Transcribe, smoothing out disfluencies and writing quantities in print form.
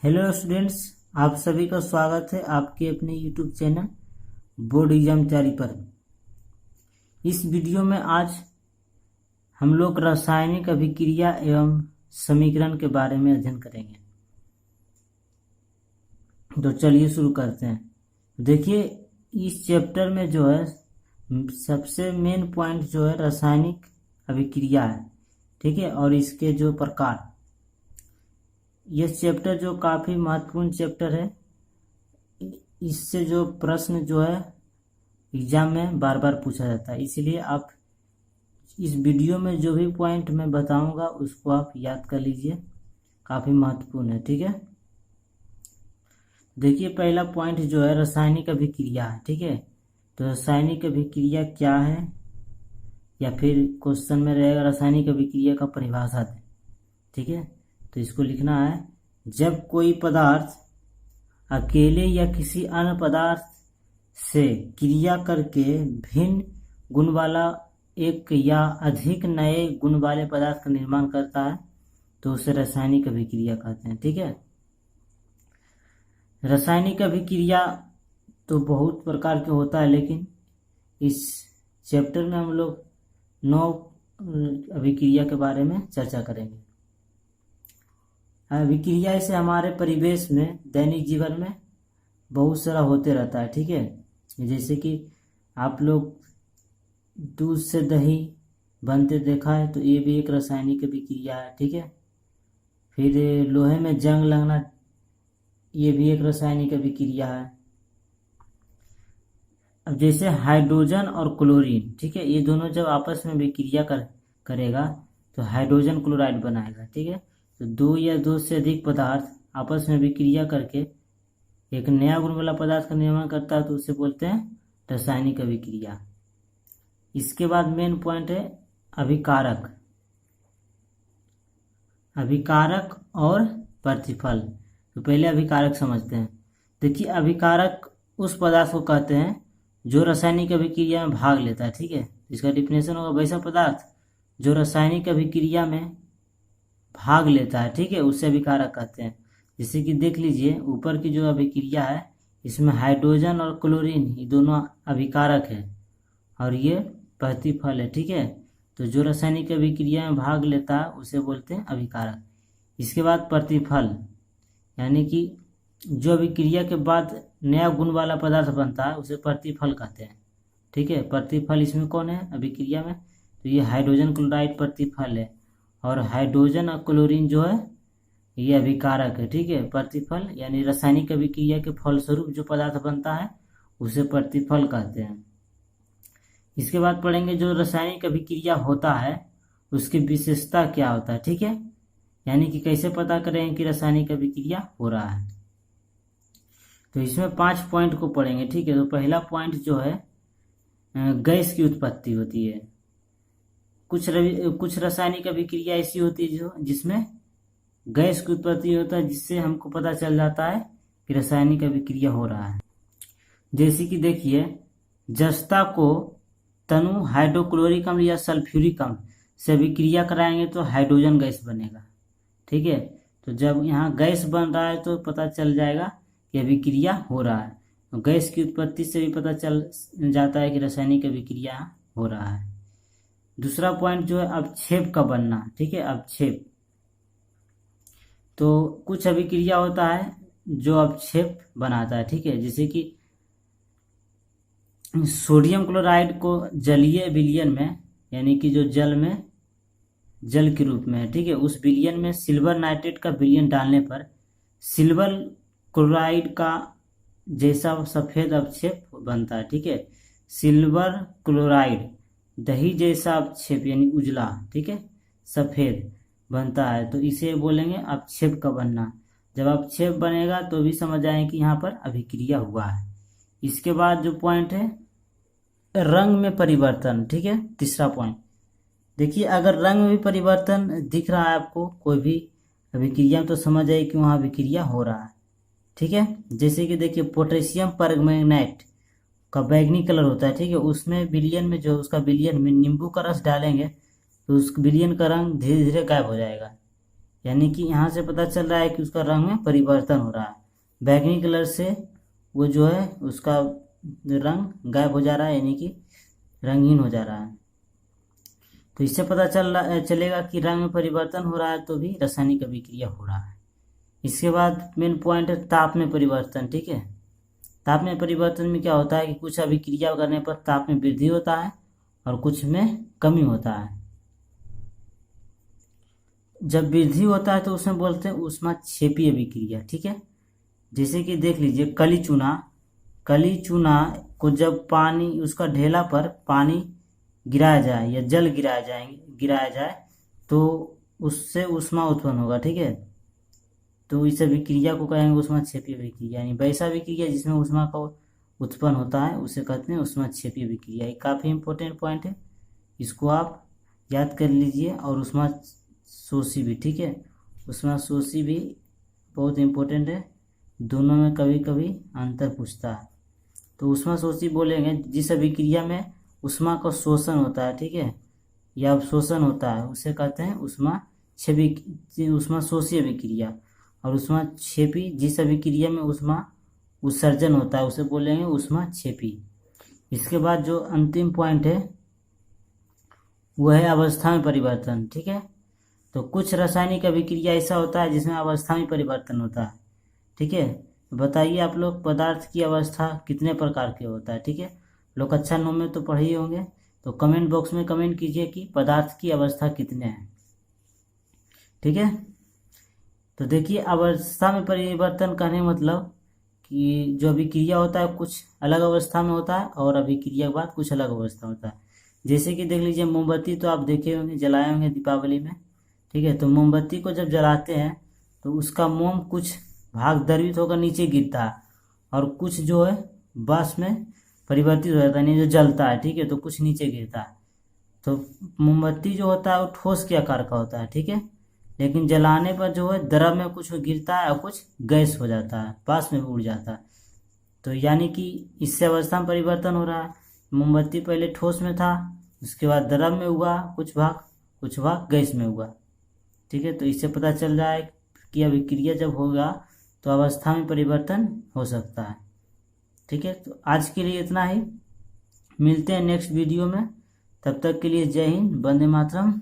Hello students, आप सभी का स्वागत है आपके अपने यूट्यूब चैनल बोर्ड एग्जाम तैयारी पर। इस वीडियो में आज हम लोग रासायनिक अभिक्रिया एवं समीकरण के बारे में अध्ययन करेंगे। तो चलिए शुरू करते हैं। देखिए, इस चैप्टर में जो है सबसे मेन पॉइंट जो है रासायनिक अभिक्रिया है, ठीक है, और इसके जो प्रकार। यह चैप्टर जो काफ़ी महत्वपूर्ण चैप्टर है, इससे जो प्रश्न जो है एग्जाम में बार बार पूछा जाता है, इसलिए आप इस वीडियो में जो भी पॉइंट मैं बताऊंगा उसको आप याद कर लीजिए, काफ़ी महत्वपूर्ण है। ठीक है, देखिए पहला पॉइंट जो है रासायनिक अभिक्रिया है। ठीक है, तो रासायनिक अभिक्रिया क्या है, या फिर क्वेश्चन में रहेगा रासायनिक अभिक्रिया का परिभाषा दें। ठीक है, तो इसको लिखना है, जब कोई पदार्थ अकेले या किसी अन्य पदार्थ से क्रिया करके भिन्न गुण वाला एक या अधिक नए गुण वाले पदार्थ का निर्माण करता है तो उसे रासायनिक अभिक्रिया कहते हैं। ठीक है, रासायनिक अभिक्रिया तो बहुत प्रकार के होता है, लेकिन इस चैप्टर में हम लोग 9 अभिक्रिया के बारे में चर्चा करेंगे। अभिक्रिया से हमारे परिवेश में दैनिक जीवन में बहुत सारा होते रहता है। ठीक है, जैसे कि आप लोग दूध से दही बनते देखा है, तो ये भी एक रासायनिक अभिक्रिया है। ठीक है, फिर लोहे में जंग लगना, ये भी एक रासायनिक अभिक्रिया है। अब जैसे हाइड्रोजन और क्लोरीन, ठीक है, ये दोनों जब आपस में अभिक्रिया करेगा तो हाइड्रोजन क्लोराइड बनाएगा। ठीक है, तो दो या दो से अधिक पदार्थ आपस में अभिक्रिया करके एक नया गुण वाला पदार्थ का निर्माण करता है तो उसे बोलते हैं रासायनिक अभिक्रिया। इसके बाद मेन पॉइंट है अभिकारक। अभिकारक और प्रतिफल। तो पहले अभिकारक समझते हैं। देखिए, अभिकारक उस पदार्थ को कहते हैं जो रासायनिक अभिक्रिया में भाग लेता है। ठीक है, इसका डिफिनेशन होगा वैसा पदार्थ जो रासायनिक अभिक्रिया में भाग लेता है। ठीक है, उससे अभिकारक कहते हैं। जैसे कि देख लीजिए, ऊपर की जो अभिक्रिया है इसमें हाइड्रोजन और क्लोरीन ये दोनों अभिकारक है और ये प्रतिफल है। ठीक है, तो जो रासायनिक अभिक्रिया में भाग लेता है उसे बोलते हैं अभिकारक। इसके बाद प्रतिफल, यानी कि जो अभिक्रिया के बाद नया गुण वाला पदार्थ बनता है उसे प्रतिफल कहते हैं। ठीक है, प्रतिफल इसमें कौन है अभिक्रिया में, तो ये हाइड्रोजन क्लोराइड प्रतिफल है, और हाइड्रोजन और क्लोरीन जो है ये अभिकारक है। ठीक है, प्रतिफल यानी रासायनिक अभिक्रिया के फलस्वरूप जो पदार्थ बनता है उसे प्रतिफल कहते हैं। इसके बाद पढ़ेंगे जो रासायनिक अभिक्रिया होता है उसकी विशेषता क्या होता है। ठीक है, यानी कि कैसे पता करें कि रासायनिक अभिक्रिया हो रहा है। तो इसमें 5 पॉइंट को पढ़ेंगे। ठीक है, तो पहला पॉइंट जो है गैस की उत्पत्ति होती है। कुछ रासायनिक अभिक्रिया ऐसी होती है जिसमें गैस की उत्पत्ति होता है, जिससे हमको पता चल जाता है कि रासायनिक अभिक्रिया हो रहा है। जैसे कि देखिए, जस्ता को तनु हाइड्रोक्लोरिक अम्ल या सल्फ्यूरिक अम्ल से अभिक्रिया कराएंगे तो हाइड्रोजन गैस बनेगा। ठीक है, तो जब यहाँ गैस बन रहा है तो पता चल जाएगा कि अभिक्रिया हो रहा है। तो गैस की उत्पत्ति से भी पता चल जाता है कि रासायनिक अभिक्रिया हो रहा है। दूसरा पॉइंट जो है अवक्षेप का बनना। ठीक है, अवक्षेप, तो कुछ अभिक्रिया होता है जो अवक्षेप बनाता है। ठीक है, जैसे कि सोडियम क्लोराइड को जलीय विलयन में, यानी कि जो जल में जल के रूप में है, ठीक है, उस विलयन में सिल्वर नाइट्रेट का विलयन डालने पर सिल्वर क्लोराइड का जैसा सफेद अवक्षेप बनता है। ठीक है, सिल्वर क्लोराइड दही जैसा अवक्षेप यानी उजला, ठीक है, सफेद बनता है, तो इसे बोलेंगे अवक्षेप का बनना। जब अवक्षेप बनेगा तो भी समझ आए कि यहाँ पर अभिक्रिया हुआ है। इसके बाद जो पॉइंट है रंग में परिवर्तन। ठीक है, तीसरा पॉइंट, देखिए अगर रंग में भी परिवर्तन दिख रहा है आपको कोई भी अभिक्रिया तो समझ आए कि वहाँ अभिक्रिया हो रहा है। ठीक है, जैसे कि देखिए पोटेशियम परमैंगनेट का बैगनी कलर होता है। ठीक है, उसमें विलयन में जो उसका विलयन में नींबू का रस डालेंगे तो उस विलयन का रंग धीरे धीरे गायब हो जाएगा। यानी कि यहाँ से पता चल रहा है कि उसका रंग में परिवर्तन हो रहा है। बैगनी कलर से वो जो है उसका रंग गायब हो जा रहा है, यानी कि रंगहीन हो जा रहा है। तो इससे पता चलेगा कि रंग में परिवर्तन हो रहा है तो भी रासायनिक अभिक्रिया हो रहा है। इसके बाद मेन पॉइंट है ताप में परिवर्तन। ठीक है, ताप में परिवर्तन में क्या होता है कि कुछ अभिक्रिया करने पर ताप में वृद्धि होता है और कुछ में कमी होता है। जब वृद्धि होता है तो उसमें बोलते हैं ऊष्माक्षेपी अभिक्रिया। ठीक है, जैसे कि देख लीजिए कली चूना को जब पानी उसका ढेला पर पानी गिराया जाए या जल गिराया जाए तो उससे ऊष्मा उत्पन्न होगा। ठीक है, तो इस अभिक्रिया को कहेंगे ऊष्माक्षेपी अभिक्रिया, यानी वैसा अभिक्रिया जिसमें ऊष्मा का उत्पन्न होता है उसे कहते हैं ऊष्माक्षेपी अभिक्रिया। ये काफ़ी इंपॉर्टेंट पॉइंट है, इसको आप याद कर लीजिए। और ऊष्मा शोषी भी, ठीक है, ऊष्मा शोषी भी बहुत इंपॉर्टेंट है, दोनों में कभी कभी अंतर पूछता है। तो ऊष्मा शोषी बोलेंगे जिस अभिक्रिया में ऊष्मा का शोषण होता है, ठीक है, या अवशोषण होता है, उसे कहते हैं ऊष्मा शोषी अभिक्रिया। और ऊष्माक्षेपी जिस अभिक्रिया में ऊष्मा उत्सर्जन होता है उसे बोलेंगे ऊष्माक्षेपी। इसके बाद जो अंतिम पॉइंट है वो है अवस्था में परिवर्तन। ठीक है, तो कुछ रासायनिक अभिक्रिया ऐसा होता है जिसमें अवस्था में परिवर्तन होता है। ठीक है, तो बताइए आप लोग पदार्थ की अवस्था कितने प्रकार के होता है। ठीक है, लोग कक्षा 9 में तो पढ़े ही होंगे, तो कमेंट बॉक्स में कमेंट कीजिए कि पदार्थ की अवस्था कितने हैं। ठीक है, तो देखिए अवस्था में परिवर्तन कहने मतलब कि जो अभिक्रिया होता है कुछ अलग अवस्था में होता है और अभिक्रिया के बाद कुछ अलग अवस्था होता है। जैसे कि देख लीजिए मोमबत्ती तो आप देखे होंगे, जलाए होंगे दीपावली में। ठीक है, तो मोमबत्ती को जब जलाते हैं तो उसका मोम कुछ भाग द्रवित होकर नीचे गिरता है और कुछ जो है वाष्प में परिवर्तित हो जाता है, यानी जो जलता है। ठीक है, तो कुछ नीचे गिरता है। तो मोमबत्ती जो होता है वो ठोस के आकार का होता है। ठीक है, लेकिन जलाने पर जो है द्रव में कुछ गिरता है और कुछ गैस हो जाता है, वाष्प में उड़ जाता है। तो यानी कि इससे अवस्था में परिवर्तन हो रहा है। मोमबत्ती पहले ठोस में था, उसके बाद द्रव में हुआ कुछ भाग गैस में हुआ। ठीक है, तो इससे पता चल रहा है कि अभिक्रिया जब होगा तो अवस्था में परिवर्तन हो सकता है। ठीक है, तो आज के लिए इतना ही, मिलते हैं नेक्स्ट वीडियो में। तब तक के लिए जय हिंद, वंदे मातरम।